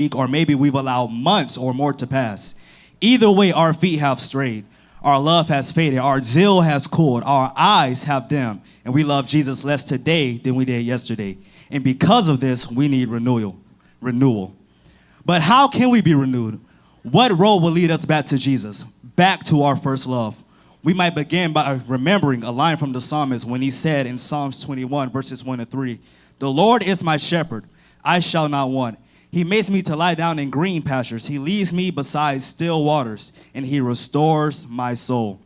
week, or maybe we've allowed months or more to pass. Either way, our feet have strayed. Our love has faded. Our zeal has cooled. Our eyes have dimmed. And we love Jesus less today than we did yesterday. And because of this, we need renewal. But how can we be renewed? What road will lead us back to Jesus, back to our first love? We might begin by remembering a line from the psalmist when he said in Psalms 21, verses 1 and 3, "The Lord is my shepherd, I shall not want. He makes me to lie down in green pastures. He leads me beside still waters, and he restores my soul."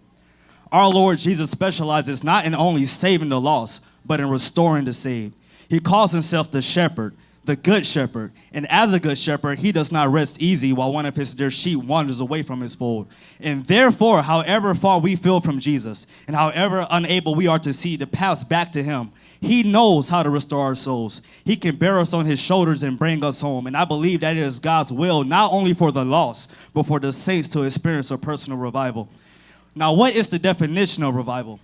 Our Lord Jesus specializes not in only saving the lost, but in restoring the saved. He calls himself the shepherd, the good shepherd. And as a good shepherd, he does not rest easy while one of his dear sheep wanders away from his fold. And therefore, however far we feel from Jesus, and however unable we are to see the paths back to him, he knows how to restore our souls. He can bear us on his shoulders and bring us home. And I believe that it is God's will, not only for the lost, but for the saints to experience a personal revival. Now, what is the definition of revival?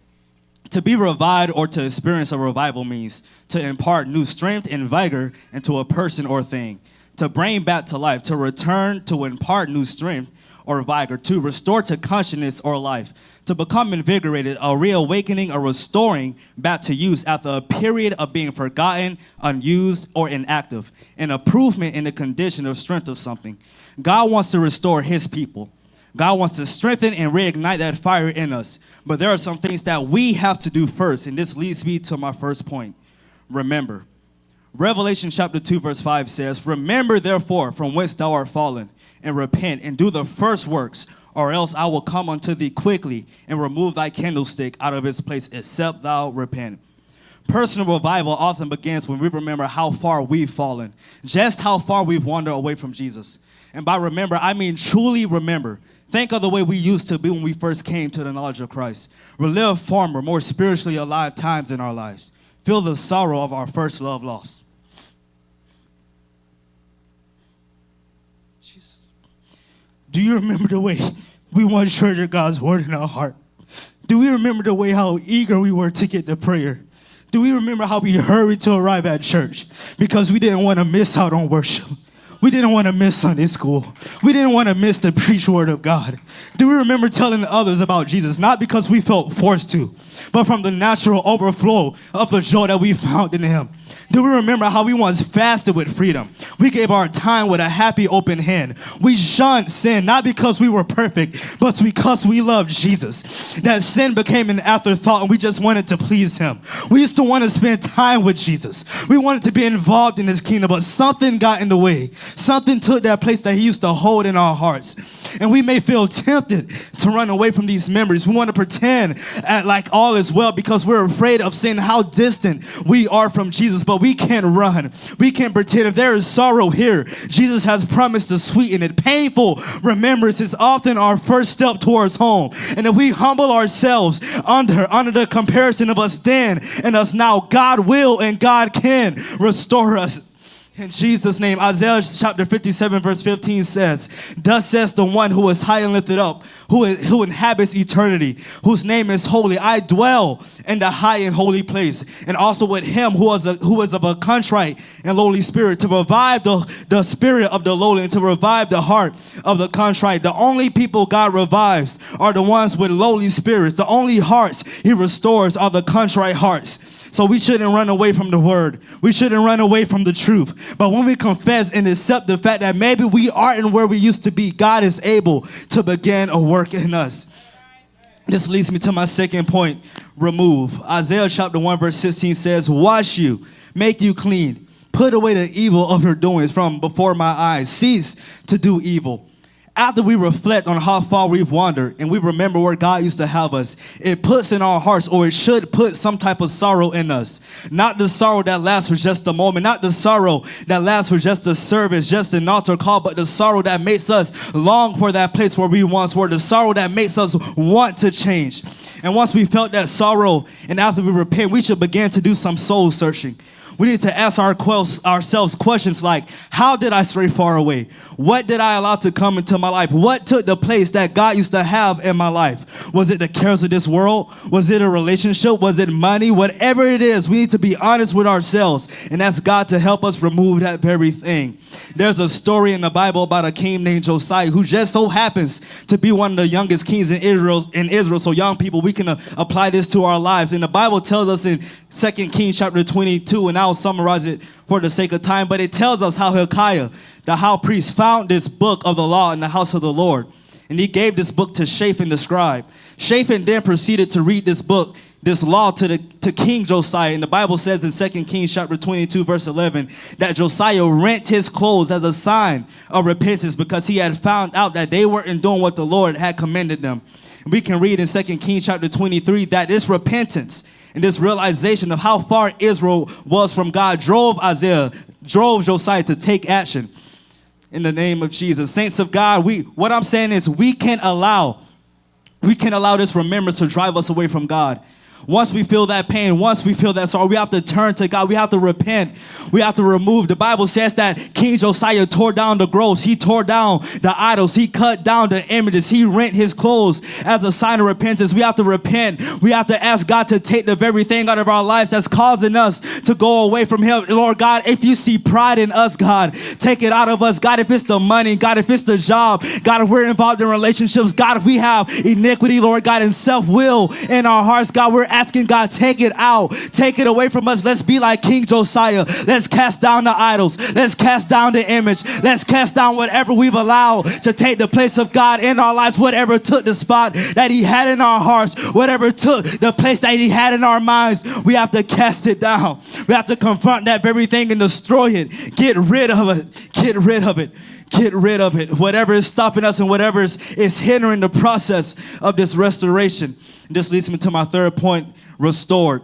To be revived or to experience a revival means to impart new strength and vigor into a person or thing, to bring back to life, to return, to impart new strength or vigor, to restore to consciousness or life, to become invigorated, a reawakening, a restoring back to use after a period of being forgotten, unused, or inactive, an improvement in the condition or strength of something. God wants to restore his people. God wants to strengthen and reignite that fire in us. But there are some things that we have to do first, and this leads me to my first point. Remember. Revelation chapter 2, verse 5 says, "Remember therefore from whence thou art fallen, and repent, and do the first works, or else I will come unto thee quickly, and remove thy candlestick out of its place, except thou repent." Personal revival often begins when we remember how far we've fallen, just how far we've wandered away from Jesus. And by remember, I mean truly remember. Think of the way we used to be when we first came to the knowledge of Christ. Relive former, more spiritually alive times in our lives. Feel the sorrow of our first love lost. Jesus. Do you remember the way we want to treasure God's word in our heart? Do we remember the way how eager we were to get to prayer? Do we remember how we hurried to arrive at church because we didn't want to miss out on worship? We didn't want to miss Sunday school. We didn't want to miss the preached word of God. Do we remember telling others about Jesus, not because we felt forced to, but from the natural overflow of the joy that we found in him? Do we remember how we once fasted with freedom? We gave our time with a happy open hand. We shunned sin, not because we were perfect, but because we loved Jesus. That sin became an afterthought and we just wanted to please him. We used to want to spend time with Jesus. We wanted to be involved in his kingdom, but something got in the way. Something took that place that he used to hold in our hearts. And we may feel tempted to run away from these memories. We want to pretend like all is well because we're afraid of seeing how distant we are from Jesus. But we can't run. We can't pretend. If there is sorrow here, Jesus has promised to sweeten it. Painful remembrance is often our first step towards home. And if we humble ourselves under the comparison of us then and us now, God will and God can restore us. In Jesus' name, Isaiah chapter 57, verse 15 says, "Thus says the one who is high and lifted up, who inhabits eternity, whose name is holy. I dwell in the high and holy place, and also with him who is of a contrite and lowly spirit, to revive the spirit of the lowly and to revive the heart of the contrite." The only people God revives are the ones with lowly spirits. The only hearts he restores are the contrite hearts. So we shouldn't run away from the word. We shouldn't run away from the truth. But when we confess and accept the fact that maybe we aren't where we used to be, God is able to begin a work in us. This leads me to my second point, remove. Isaiah chapter 1 verse 16 says, "Wash you, make you clean. Put away the evil of your doings from before my eyes. Cease to do evil." After we reflect on how far we've wandered and we remember where God used to have us, it puts in our hearts, or it should put some type of sorrow in us. Not the sorrow that lasts for just a moment, not the sorrow that lasts for just a service, just an altar call, but the sorrow that makes us long for that place where we once were, the sorrow that makes us want to change. And once we felt that sorrow and after we repent, we should begin to do some soul searching. We need to ask ourselves questions like, how did I stray far away? What did I allow to come into my life? What took the place that God used to have in my life? Was it the cares of this world? Was it a relationship? Was it money? Whatever it is, we need to be honest with ourselves and ask God to help us remove that very thing. There's a story in the Bible about a king named Josiah who just so happens to be one of the youngest kings in Israel. So young people, we can apply this to our lives. And the Bible tells us in 2 Kings chapter 22, and I'll summarize it for the sake of time, but it tells us how Hilkiah, the high priest, found this book of the law in the house of the Lord. And he gave this book to Shaphan the scribe. Shaphan then proceeded to read this book, this law to King Josiah. And the Bible says in 2 Kings chapter 22, verse 11, that Josiah rent his clothes as a sign of repentance because he had found out that they weren't doing what the Lord had commanded them. And we can read in 2 Kings chapter 23 that this repentance and this realization of how far Israel was from God drove Josiah to take action in the name of Jesus. Saints of God, what I'm saying is we can't allow this remembrance to drive us away from God. Once we feel that pain, once we feel that sorrow, we have to turn to God. We have to repent. We have to remove. The Bible says that King Josiah tore down the groves. He tore down the idols. He cut down the images. He rent his clothes as a sign of repentance. We have to repent. We have to ask God to take the very thing out of our lives that's causing us to go away from him. Lord God, if you see pride in us, God, take it out of us. God, if it's the money, God, if it's the job, God, if we're involved in relationships, God, if we have iniquity, Lord God, and self-will in our hearts, God, we're asking God, take it out. Take it away from us. Let's be like King Josiah. Let's cast down the idols. Let's cast down the image. Let's cast down whatever we've allowed to take the place of God in our lives, whatever took the spot that he had in our hearts, whatever took the place that he had in our minds. We have to cast it down. We have to confront that very thing and destroy it. Get rid of it. Get rid of it. Get rid of it. Whatever is stopping us and whatever is hindering the process of this restoration. This leads me to my third point, restored.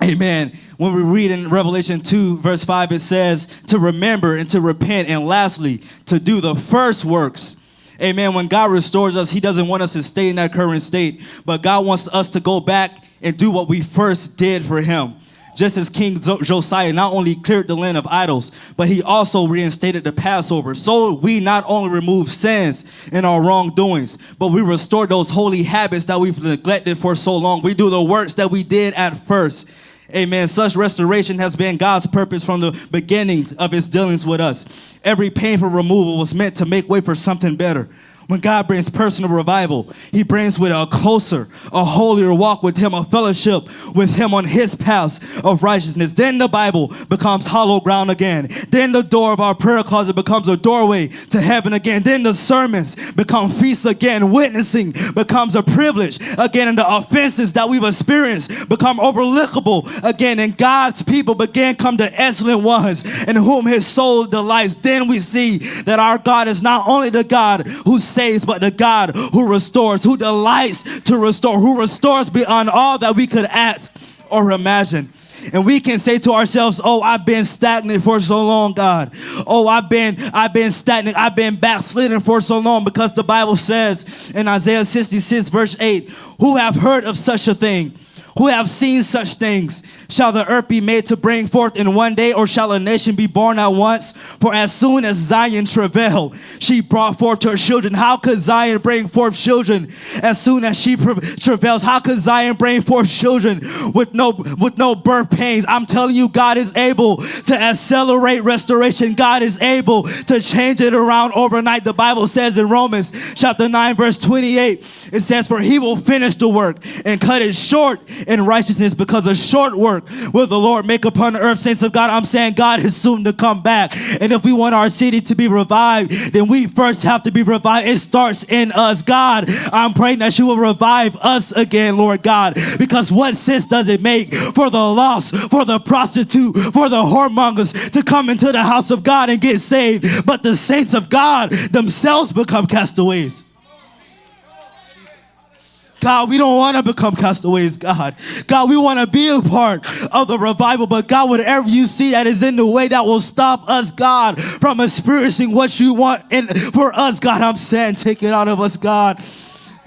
Amen. When we read in Revelation 2, verse 5, it says to remember and to repent, and lastly, to do the first works. Amen. When God restores us, he doesn't want us to stay in that current state, but God wants us to go back and do what we first did for him. Just as King Josiah not only cleared the land of idols, but he also reinstated the Passover. So we not only remove sins in our wrongdoings, but we restore those holy habits that we've neglected for so long. We do the works that we did at first. Amen. Such restoration has been God's purpose from the beginnings of his dealings with us. Every painful removal was meant to make way for something better. When God brings personal revival, he brings with a closer, a holier walk with him, a fellowship with him on his paths of righteousness. Then the Bible becomes hollow ground again. Then the door of our prayer closet becomes a doorway to heaven again. Then the sermons become feasts again. Witnessing becomes a privilege again. And the offenses that we've experienced become overlookable again. And God's people begin come to excellent ones in whom his soul delights. Then we see that our God is not only the God who saves, but the God who restores, who delights to restore, who restores beyond all that we could ask or imagine. And we can say to ourselves, oh, I've been stagnant for so long, God. Oh, I've been stagnant. I've been backslidden for so long, because the Bible says in Isaiah 66 verse 8, who have heard of such a thing? Who have seen such things? Shall the earth be made to bring forth in one day, or shall a nation be born at once? For as soon as Zion travailed, she brought forth her children. How could Zion bring forth children as soon as she travails? How could Zion bring forth children with no birth pains? I'm telling you, God is able to accelerate restoration. God is able to change it around overnight. The Bible says in Romans chapter 9 verse 28, it says, for he will finish the work and cut it short in righteousness, because a short work will the Lord make upon the earth. Saints of God, I'm saying God is soon to come back. And if we want our city to be revived, then we first have to be revived. It starts in us. God, I'm praying that you will revive us again, Lord God, because what sense does it make for the lost, for the prostitute, for the whoremongers to come into the house of God and get saved, but the saints of God themselves become castaways? God, we don't want to become castaways, God. God, we want to be a part of the revival, but God, whatever you see that is in the way that will stop us, God, from experiencing what you want for us, God, I'm saying, take it out of us, God.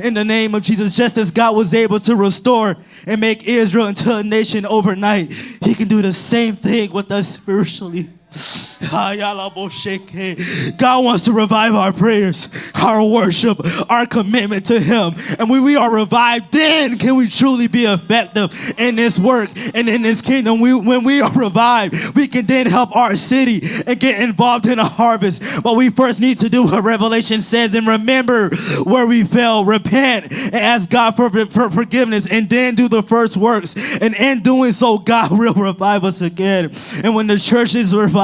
in the name of Jesus. Just as God was able to restore and make Israel into a nation overnight, he can do the same thing with us spiritually. God wants to revive our prayers, our worship, our commitment to him. And when we are revived, then can we truly be effective in this work and in this kingdom. When we are revived, we can then help our city and get involved in a harvest. But we first need to do what Revelation says and remember where we fell, repent, and ask God for forgiveness, and then do the first works. And in doing so, God will revive us again. And when the church is revived,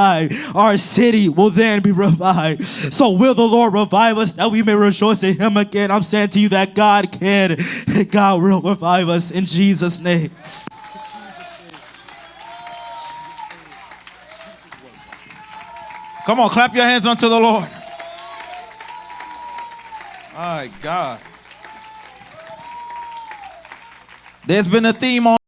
our city will then be revived. So will the Lord revive us that we may rejoice in him again? I'm saying to you that God can, and God will revive us in Jesus' name. Come on, clap your hands unto the Lord. My God. There's been a theme on